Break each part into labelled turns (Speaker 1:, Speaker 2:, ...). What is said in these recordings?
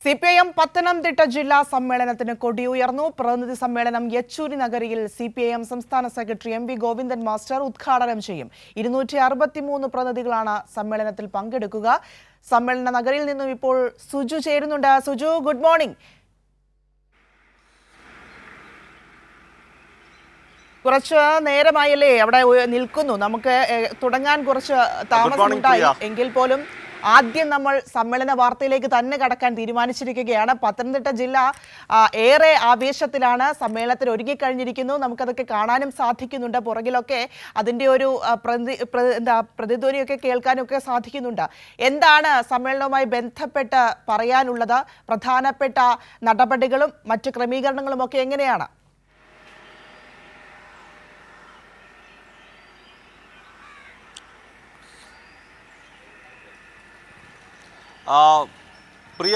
Speaker 1: CPIM Pathanamthitta ജില്ലാ സമ്മേളനത്തിന് കൊടിയുയർന്നു. പ്രതിനിധി സമ്മേളനം യെച്ചൂരി നഗരിയിൽ സിപിഐഎം സംസ്ഥാന സെക്രട്ടറി എം.വി. ഗോവിന്ദൻ മാസ്റ്റർ ഉദ്ഘാടനം ചെയ്യും. 263 പ്രതിനിധികളാണ് സമ്മേളനത്തിൽ പങ്കെടുക്കുക. സമ്മേളന നഗരിയിൽ നിന്നും ഇപ്പോൾ സുജു ചേരുന്നുണ്ട്. Suju, good morning. കുറച്ച് നേരമായല്ലേ അവിടെ നിൽക്കുന്നു. നമുക്ക് തുടങ്ങാൻ കുറച്ച് താമസമുണ്ടായി എങ്കിൽ പോലും ആദ്യം നമ്മൾ സമ്മേളന വാർത്തയിലേക്ക് തന്നെ കടക്കാൻ തീരുമാനിച്ചിരിക്കുകയാണ്. പത്തനംതിട്ട ജില്ല ഏറെ ആവേശത്തിലാണ്. സമ്മേളനത്തിൽ ഒരുങ്ങിക്കഴിഞ്ഞിരിക്കുന്നു. നമുക്കതൊക്കെ കാണാനും സാധിക്കുന്നുണ്ട്. പുറകിലൊക്കെ അതിൻ്റെ ഒരു പ്രതിധ്വനിയൊക്കെ കേൾക്കാനൊക്കെ സാധിക്കുന്നുണ്ട്. എന്താണ് സമ്മേളനവുമായി ബന്ധപ്പെട്ട് പറയാനുള്ളത്? പ്രധാനപ്പെട്ട നടപടികളും മറ്റു ക്രമീകരണങ്ങളും ഒക്കെ എങ്ങനെയാണ്?
Speaker 2: പ്രിയ,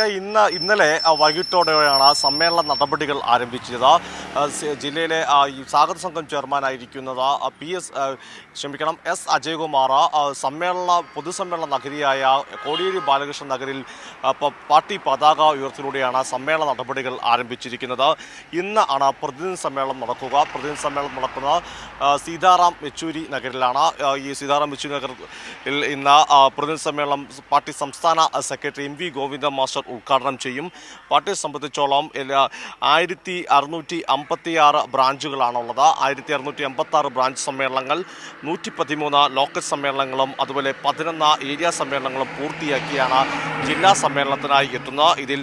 Speaker 2: ഇന്നലെ വൈകിട്ടോടെയാണ് സമ്മേളന നടപടികൾ ആരംഭിച്ചത്. ജില്ലയിലെ സ്വാഗത സംഘം ചെയർമാനായിരിക്കുന്നത് എസ് അജയ്കുമാർ പൊതുസമ്മേളന നഗരിയായ കോടിയേരി ബാലകൃഷ്ണൻ നഗരിൽ പാർട്ടി പതാക ഉയർത്തിലൂടെയാണ് സമ്മേളന നടപടികൾ ആരംഭിച്ചിരിക്കുന്നത്. ഇന്ന് ആണ് പ്രതിനിധി സമ്മേളനം നടക്കുക. പ്രതിനിധി സമ്മേളനം നടക്കുന്നത് സീതാറാം യെച്ചൂരി നഗരിലാണ്. ഈ സീതാറാം യെച്ചൂരി നഗറിൽ ഇന്ന് പ്രതിനിധി സമ്മേളനം പാർട്ടി സംസ്ഥാന സെക്രട്ടറി എം.വി. ഗോവിന്ദൻ മാസ്റ്റർ ഉദ്ഘാടനം ചെയ്യും. പാർട്ടിയെ സംബന്ധിച്ചോളം 1656 ബ്രാഞ്ചുകളാണുള്ളത്. 1656 ബ്രാഞ്ച് സമ്മേളനങ്ങൾ, 113 ലോക്കൽ സമ്മേളനങ്ങളും അതുപോലെ 11 ഏരിയ സമ്മേളനങ്ങളും പൂർത്തിയാക്കിയാണ് ജില്ലാ സമ്മേളനത്തിനായി എത്തുന്നത്. ഇതിൽ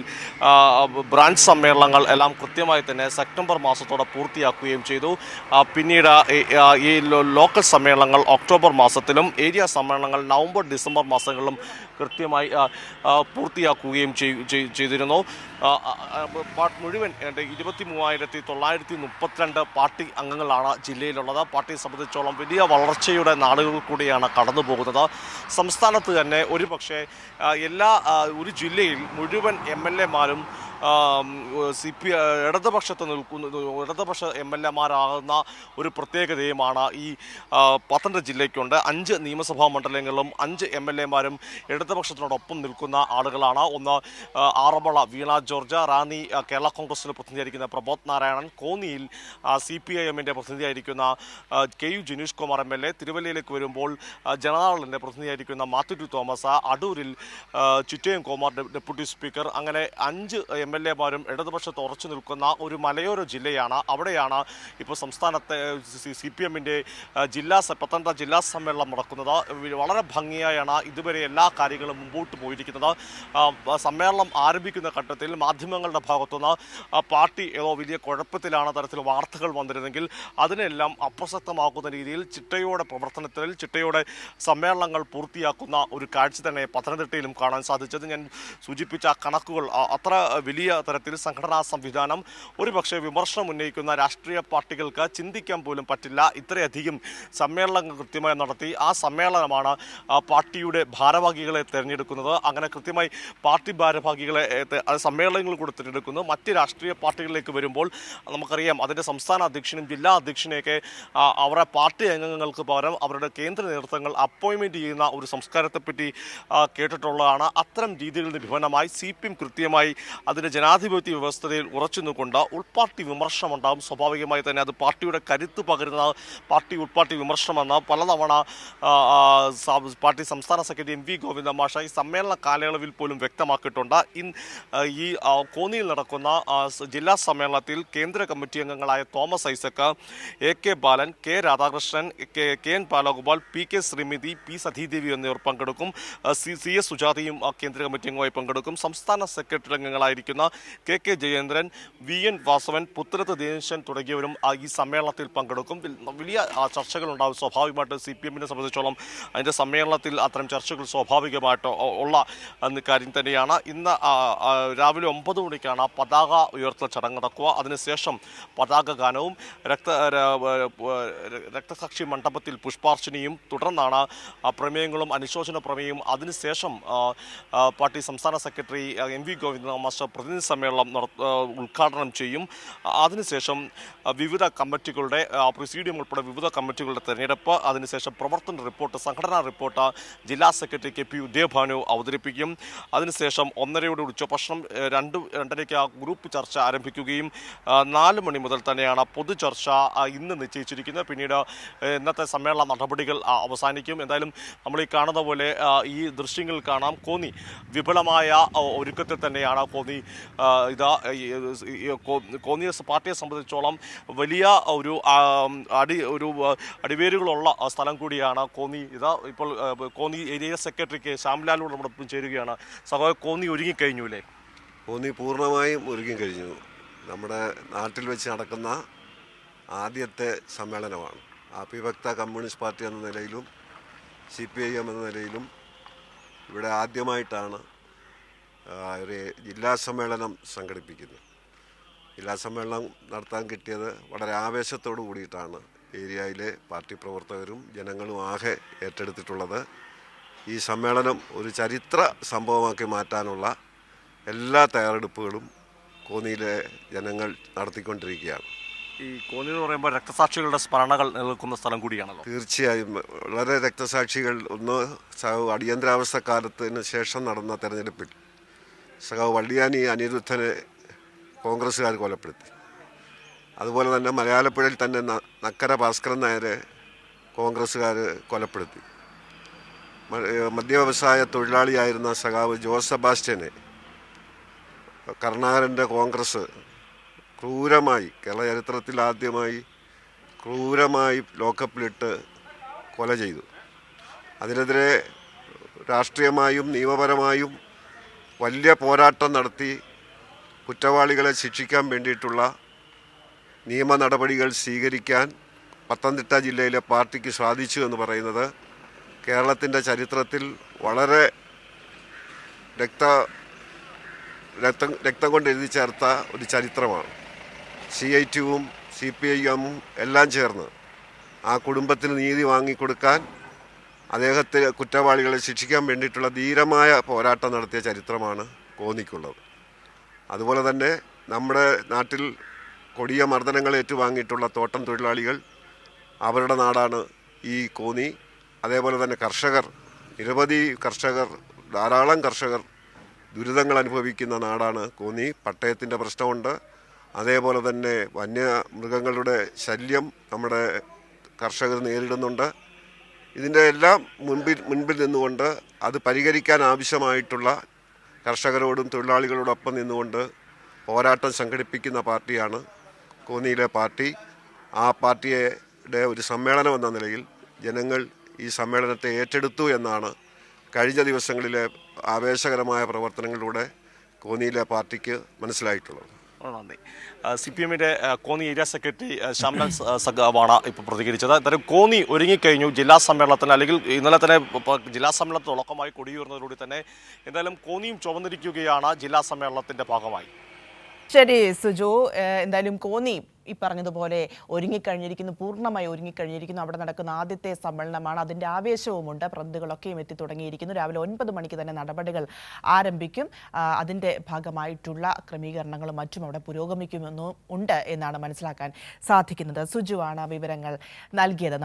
Speaker 2: ബ്രാഞ്ച് സമ്മേളനങ്ങൾ എല്ലാം കൃത്യമായി തന്നെ സെപ്റ്റംബർ മാസത്തോടെ പൂർത്തിയാക്കുകയും ചെയ്തു. പിന്നീട് ഈ ലോക്കൽ സമ്മേളനങ്ങൾ ഒക്ടോബർ മാസത്തിലും ഏരിയ സമ്മേളനങ്ങൾ നവംബർ ഡിസംബർ മാസങ്ങളിലും കൃത്യമായി പൂർത്തിയാക്കുകയും ചെയ്തിരുന്നു. മുഴുവൻ 23,932 പാർട്ടി അംഗങ്ങളാണ് ജില്ലയിലുള്ളത്. പാർട്ടിയെ സംബന്ധിച്ചോളം വലിയ വളർച്ചയുടെ നാളുകൾ കൂടിയാണ് കടന്നു പോകുന്നത്. സംസ്ഥാനത്ത് തന്നെ ഒരു ജില്ലയിൽ മുഴുവൻ MLA-മാരും ഇടതുപക്ഷ MLA-മാരാകുന്ന ഒരു പ്രത്യേകതയുമാണ് ഈ പത്തനംതിട്ട ജില്ലയ്ക്കുണ്ട്. 5 നിയമസഭാ മണ്ഡലങ്ങളിലും 5 MLA-മാരും ഇടതുപക്ഷത്തിനോടൊപ്പം നിൽക്കുന്ന ആളുകളാണ്. ഒന്ന് ആറന്മുള വീണ ജോർജ്, റാന്നി കേരള കോൺഗ്രസിന് പ്രതിനിധിയായിരിക്കുന്ന പ്രബോധ് നാരായണൻ, കോന്നിയിൽ CPIM-ന്റെ പ്രതിനിധിയായിരിക്കുന്ന KU ജിനീഷ് കുമാർ MLA, തിരുവല്ലയിലേക്ക് വരുമ്പോൾ ജനതാദളിൻ്റെ പ്രതിനിധിയായിരിക്കുന്ന മാത്യു തോമസ്, അടൂരിൽ ചിറ്റയം കുമാർ ഡെപ്യൂട്ടി സ്പീക്കർ, അങ്ങനെ 5 MLA-മാരും ഇടതുപക്ഷത്ത് ഉറച്ചു നിൽക്കുന്ന ഒരു മലയോര ജില്ലയാണ്. അവിടെയാണ് ഇപ്പോൾ സംസ്ഥാനത്തെ CPM-ന്റെ പത്തനംതിട്ട ജില്ലാ സമ്മേളനം നടക്കുന്നത്. വളരെ ഭംഗിയായാണ് ഇതുവരെ എല്ലാ കാര്യങ്ങളും മുമ്പോട്ട് പോയിരിക്കുന്നത്. സമ്മേളനം ആരംഭിക്കുന്ന ഘട്ടത്തിൽ മാധ്യമങ്ങളുടെ ഭാഗത്തുനിന്ന് പാർട്ടി ഏതോ വലിയ കുഴപ്പത്തിലാണ് തരത്തിൽ വാർത്തകൾ വന്നിരുന്നെങ്കിൽ അതിനെല്ലാം അപ്രസക്തമാക്കുന്ന രീതിയിൽ ചിട്ടയോടെ സമ്മേളനങ്ങൾ പൂർത്തിയാക്കുന്ന ഒരു കാഴ്ച തന്നെ പത്തനംതിട്ടയിലും കാണാൻ സാധിച്ചത്. ഞാൻ സൂചിപ്പിച്ച കണക്കുകൾ അത്ര വലിയ തരത്തിൽ സംഘടനാ സംവിധാനം ഒരുപക്ഷെ വിമർശനം ഉന്നയിക്കുന്ന രാഷ്ട്രീയ പാർട്ടികൾക്ക് ചിന്തിക്കാൻ പോലും പറ്റില്ല. ഇത്രയധികം സമ്മേളനങ്ങൾ കൃത്യമായി നടത്തി ആ സമ്മേളനമാണ് പാർട്ടിയുടെ ഭാരവാഹികളെ തിരഞ്ഞെടുക്കുന്നത്. അങ്ങനെ കൃത്യമായി പാർട്ടി ഭാരവാഹികളെ സമ്മേളനങ്ങൾ കൂടെ തിരഞ്ഞെടുക്കുന്നു. മറ്റ് രാഷ്ട്രീയ പാർട്ടികളിലേക്ക് വരുമ്പോൾ നമുക്കറിയാം അതിൻ്റെ സംസ്ഥാന അധ്യക്ഷനും ജില്ലാ അധ്യക്ഷനെയൊക്കെ അവരുടെ പാർട്ടി അംഗങ്ങൾക്ക് പകരം അവരുടെ കേന്ദ്ര നേതൃത്വങ്ങൾ അപ്പോയിൻമെൻറ്റ് ചെയ്യുന്ന ഒരു സംസ്കാരത്തെപ്പറ്റി കേട്ടിട്ടുള്ളതാണ്. അത്തരം രീതികളിൽ നിന്ന് വിഭിന്നമായി CPM കൃത്യമായി അതിൻ്റെ ജനാധിപത്യ വ്യവസ്ഥയിൽ ഉറച്ചു നിന്നുകൊണ്ട് ഉൾപാർട്ടി വിമർശനം ഉണ്ടാകും. സ്വാഭാവികമായി തന്നെ അത് പാർട്ടിയുടെ കരുത്ത് പകരുന്ന ഉൾപാർട്ടി വിമർശനമെന്ന് പലതവണ പാർട്ടി സംസ്ഥാന സെക്രട്ടറി എം.വി. ഗോവിന്ദൻ മാഷ ഈ സമ്മേളന കാലയളവിൽ പോലും വ്യക്തമാക്കിയിട്ടുണ്ട്. ഈ കോന്നിയിൽ നടക്കുന്ന ജില്ലാ സമ്മേളനത്തിൽ കേന്ദ്ര കമ്മിറ്റി അംഗങ്ങളായ Thomas Isaac, AK Balan, K Radhakrishnan, KN Balagopal, PK Sreemathi, P Sathidevi എന്നിവർ പങ്കെടുക്കും. CS സുജാതയും കേന്ദ്ര കമ്മിറ്റി അംഗമായി പങ്കെടുക്കും. സംസ്ഥാന സെക്രട്ടറി അംഗങ്ങളായിരിക്കുന്ന KK ജയേന്ദ്രൻ, VN വാസവൻ, പുത്തലത്ത് ദിനേശൻ തുടങ്ങിയവരും ഈ സമ്മേളനത്തിൽ പങ്കെടുക്കും. വലിയ ചർച്ചകളുണ്ടാകും. സ്വാഭാവികമായിട്ട് CPM-നെ സംബന്ധിച്ചോളം അതിൻ്റെ സമ്മേളനത്തിൽ അത്തരം ചർച്ചകൾ സ്വാഭാവികമായിട്ട് ഉള്ള കാര്യം തന്നെയാണ്. ഇന്ന് രാവിലെ 9 മണിക്കാണ് പതാക ഉയർത്തൽ ചടങ്ങ് നടക്കുക. അതിനുശേഷം പതാക ഗാനവും രക്തസാക്ഷി മണ്ഡപത്തിൽ പുഷ്പാർച്ചനയും തുടർന്നാണ് പ്രമേയങ്ങളും അനുശോചന പ്രമേയവും. അതിനുശേഷം പാർട്ടി സംസ്ഥാന സെക്രട്ടറി എം.വി. ഗോവിന്ദൻ മാസ്റ്റർ പ്രതിനിധി സമ്മേളനം ഉദ്ഘാടനം ചെയ്യും. അതിനുശേഷം വിവിധ കമ്മിറ്റികളുടെ പ്രസിഡിയം ഉൾപ്പെടെ വിവിധ കമ്മിറ്റികളുടെ തെരഞ്ഞെടുപ്പ്, അതിനുശേഷം പ്രവർത്തന റിപ്പോർട്ട്, സംഘടനാ റിപ്പോർട്ട് ജില്ലാ സെക്രട്ടറി KP ഉദയഭാനു അവതരിപ്പിക്കും. അതിനുശേഷം 1:30 ഉച്ചഭക്ഷണം, 2:30 ഗ്രൂപ്പ് ചർച്ച ആരംഭിക്കുകയും 4 മണി മുതൽ തന്നെയാണ് പൊതുചർച്ച ഇന്ന് നിശ്ചയിച്ചിരിക്കുന്നത്. പിന്നീട് ഇന്നത്തെ സമ്മേളന നടപടികൾ അവസാനിക്കും. എന്തായാലും നമ്മൾ ഈ കാണുന്ന പോലെ ഈ ദൃശ്യങ്ങൾ കാണാം. കോന്നി വിപുലമായ ഒരുക്കത്തിൽ തന്നെയാണ് കോന്നി. കോന്നി പാർട്ടിയെ സംബന്ധിച്ചോളം വലിയ ഒരു അടിവേരുകളുള്ള സ്ഥലം കൂടിയാണ് കോന്നി. ഇപ്പോൾ കോന്നി ഏരിയ സെക്രട്ടറിക്ക് ശ്യാംലാലോട് നമ്മോടൊപ്പം ചേരുകയാണ്. സഹോദരൻ, കോന്നി ഒരുങ്ങിക്കഴിഞ്ഞു അല്ലേ?
Speaker 3: കോന്നി പൂർണ്ണമായും ഒരുങ്ങിക്കഴിഞ്ഞു. നമ്മുടെ നാട്ടിൽ വെച്ച് നടക്കുന്ന ആദ്യത്തെ സമ്മേളനമാണ്. അവിഭക്ത കമ്മ്യൂണിസ്റ്റ് പാർട്ടി എന്ന നിലയിലും CPIM എന്ന നിലയിലും ഇവിടെ ആദ്യമായിട്ടാണ് ഒരു ജില്ലാ സമ്മേളനം സംഘടിപ്പിക്കുന്നത്. ജില്ലാ സമ്മേളനം നടത്താൻ കിട്ടിയത് വളരെ ആവേശത്തോടു കൂടിയിട്ടാണ് ഏരിയയിലെ പാർട്ടി പ്രവർത്തകരും ജനങ്ങളും ആകെ ഏറ്റെടുത്തിട്ടുള്ളത്. ഈ സമ്മേളനം ഒരു ചരിത്ര സംഭവമാക്കി മാറ്റാനുള്ള എല്ലാ തയ്യാറെടുപ്പുകളും കോന്നിയിലെ ജനങ്ങൾ നടത്തിക്കൊണ്ടിരിക്കുകയാണ്.
Speaker 2: ഈ കോന്നി എന്ന് പറയുമ്പോൾ രക്തസാക്ഷികളുടെ സ്മരണകൾ നിലനിൽക്കുന്ന സ്ഥലം കൂടിയാണല്ലോ.
Speaker 3: തീർച്ചയായും വളരെ രക്തസാക്ഷികൾ. ഒന്ന്, അടിയന്തരാവസ്ഥ കാലത്തിന് ശേഷം നടന്ന തെരഞ്ഞെടുപ്പിൽ വള്ളിയാനി അനിരുദ്ധനെ കോൺഗ്രസ്സുകാർ കൊലപ്പെടുത്തി. അതുപോലെ തന്നെ മലയാളപ്പുഴയിൽ തന്നെ നക്കര ഭാസ്കരൻ നായരെ കോൺഗ്രസ്സുകാർ കൊലപ്പെടുത്തി. മദ്യവ്യവസായ തൊഴിലാളിയായിരുന്ന സഖാവ് ജോസ് സെബാസ്റ്റ്യനെ കരുണാകരൻ്റെ കോൺഗ്രസ് ക്രൂരമായി, കേരള ചരിത്രത്തിൽ ആദ്യമായി ക്രൂരമായി ലോക്കപ്പിലിട്ട് കൊല ചെയ്തു. അതിനെതിരെ രാഷ്ട്രീയമായും നിയമപരമായും വലിയ പോരാട്ടം നടത്തി കുറ്റവാളികളെ ശിക്ഷിക്കാൻ വേണ്ടിയിട്ടുള്ള നിയമ നടപടികൾ സ്വീകരിക്കാൻ പത്തനംതിട്ട ജില്ലയിലെ പാർട്ടിക്ക് സാധിച്ചു എന്ന് പറയുന്നത് കേരളത്തിൻ്റെ ചരിത്രത്തിൽ വളരെ രക്തം കൊണ്ട് എഴുതി ചേർത്ത ഒരു ചരിത്രമാണ്. CITയും CPIM എല്ലാം ചേർന്ന് ആ കുടുംബത്തിന് നീതി വാങ്ങിക്കൊടുക്കാൻ, അദ്ദേഹത്തെ കുറ്റവാളികളെ ശിക്ഷിക്കാൻ വേണ്ടിയിട്ടുള്ള ധീരമായ പോരാട്ടം നടത്തിയ ചരിത്രമാണ് കോന്നിക്കുള്ളത്. അതുപോലെ തന്നെ നമ്മുടെ നാട്ടിൽ കൊടിയ മർദ്ദനങ്ങൾ ഏറ്റുവാങ്ങിയിട്ടുള്ള തോട്ടം തൊഴിലാളികൾ, അവരുടെ നാടാണ് ഈ കോന്നി. അതേപോലെ തന്നെ കർഷകർ, നിരവധി കർഷകർ, ധാരാളം കർഷകർ ദുരിതങ്ങൾ അനുഭവിക്കുന്ന നാടാണ് കോന്നി. പട്ടയത്തിൻ്റെ പ്രശ്നമുണ്ട്. അതേപോലെ തന്നെ വന്യമൃഗങ്ങളുടെ ശല്യം നമ്മുടെ കർഷകർ നേരിടുന്നുണ്ട്. ഇതിൻ്റെ എല്ലാം മുൻപിൽ നിന്നുകൊണ്ട് അത് പരിഹരിക്കാൻ ആവശ്യമായിട്ടുള്ള കർഷകരോടും തൊഴിലാളികളോടൊപ്പം നിന്നുകൊണ്ട് പോരാട്ടം സംഘടിപ്പിക്കുന്ന പാർട്ടിയാണ് കോന്നിയിലെ പാർട്ടി. ആ പാർട്ടിയുടെ ഒരു സമ്മേളനം എന്ന നിലയിൽ ജനങ്ങൾ ഈ സമ്മേളനത്തെ ഏറ്റെടുത്തു എന്നാണ് കഴിഞ്ഞ ദിവസങ്ങളിലെ ആവേശകരമായ പ്രവർത്തനങ്ങളിലൂടെ കോന്നിയിലെ പാർട്ടിക്ക് മനസ്സിലായിട്ടുള്ളത്.
Speaker 2: നന്ദി. CPMന്റെ കോന്നി ഏരിയ സെക്രട്ടറി ശ്യാംലാൽ സഖാവാണ് ഇപ്പോൾ പ്രതികരിച്ചത്. എന്തായാലും കോന്നി ഒരുങ്ങിക്കഴിഞ്ഞു ജില്ലാ സമ്മേളനത്തിന്, അല്ലെങ്കിൽ ഇന്നലെ തന്നെ ജില്ലാ സമ്മേളനത്തിന് തുടക്കമായി കൊടിയുയർന്നതോടുകൂടി തന്നെ എന്തായാലും കോന്നിയും ചുവന്നിരിക്കുകയാണ് ജില്ലാ സമ്മേളനത്തിന്റെ ഭാഗമായി.
Speaker 1: ശരി സുജു, എന്തായാലും കോന്നി ഈ പറഞ്ഞതുപോലെ ഒരുങ്ങിക്കഴിഞ്ഞിരിക്കുന്നു, പൂർണ്ണമായി ഒരുങ്ങിക്കഴിഞ്ഞിരിക്കുന്നു. അവിടെ നടക്കുന്ന ആദ്യത്തെ സമ്മേളനമാണ്. അതിൻ്റെ ആവേശവുമുണ്ട്. പ്രതിനിധികളൊക്കെയും എത്തി തുടങ്ങിയിരിക്കുന്നു. രാവിലെ 9 മണിക്ക് തന്നെ നടപടികൾ ആരംഭിക്കും. അതിൻ്റെ ഭാഗമായിട്ടുള്ള ക്രമീകരണങ്ങളും മറ്റും അവിടെ പുരോഗമിക്കുമെന്നും ഉണ്ട് എന്നാണ് മനസ്സിലാക്കാൻ സാധിക്കുന്നത്. സുജുവാണ് വിവരങ്ങൾ നൽകിയത്.